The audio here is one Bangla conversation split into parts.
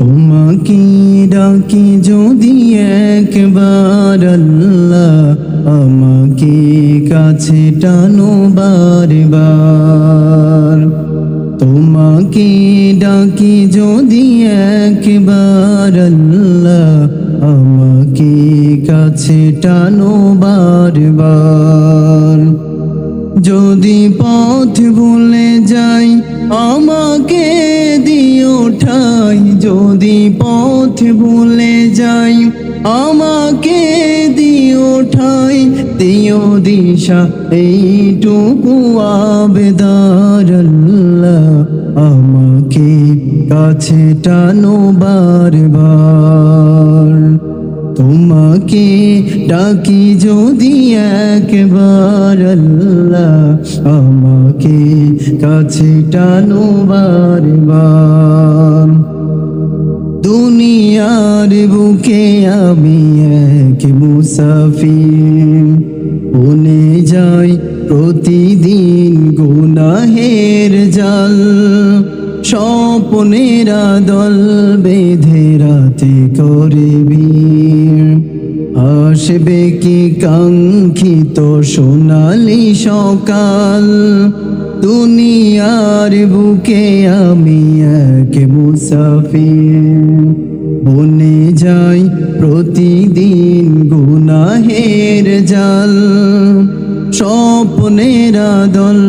তোমাকে ডাকি যদি একবার আল্লাহ, আমাকে কাছে টানো বারবার। তোমাকে ডাকি যদি একবার আল্লাহ, আমাকে কাছে টানো বারবার। যদি পথ ভুলে যাই আমাকে দিও ঠাই, যদি পথ ভুলে যাই আমাকে দিও ঠাই, দিও দিশা এইটুকু আবেদন আল্লাহ, আমাকে কাছে টানো বারবার। তোমাকে ডাকি যদি একবার আল্লাহ, আমাকে কাছে টানো বারবার। দুনিয়ার বুকে আমি এক মুসাফির, বনে যাই প্রতিদিন গুনাহের জাল। স্বপ্নের দল বেঁধে রাতে করে ভিড়, আসবে কি কাঙ্ক্ষিত সোনালি সকাল। দুনিয়ার বুকে আমি এক মুসাফির, বনে যাই প্রতিদিন গুনাহের জাল। স্বপ্নের দল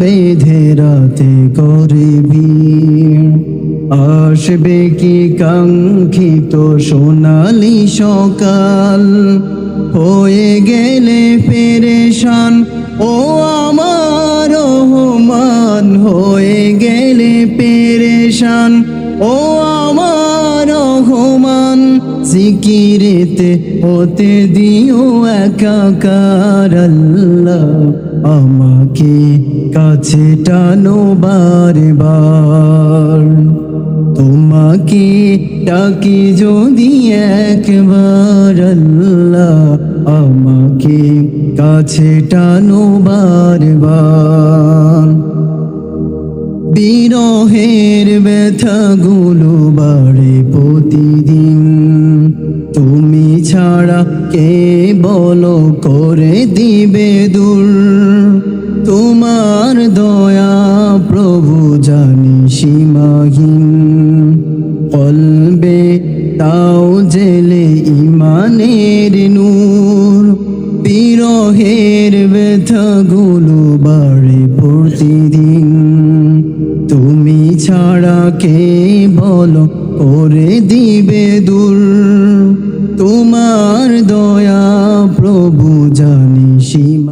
বেঁধে রাতে করে ভিড়, আসবে কি কাঙ্ক্ষিত সোনালি সকাল। হয়ে গেলে পেরেশান ও আমার রহমান, হয়ে গেলে পেরেশান ও আমার রহমান। জিকিরেতে হতে দিও একাকার আল্লাহ, আমাকে কাছে টানো বারবার। তোমাকে ডাকি যদি একবার আল্লাহ, আমাকে কাছে টানো বারবার। বিরহের ব্যথাগুলো বাড়ে প্রতিদিন, তুমি ছাড়া কে বলো করে দিবে দূর। তোমার দয়া প্রভু জানি সীমাহীন, কলবে তাও জেলে ইমানের নূর। বিরহের ব্যথাগুলো বাড়ে প্রতিদিন, তুমি ছাড়া কে বলো করে দিবে দূর। তোমার দয়া প্রভু জানি সীমা।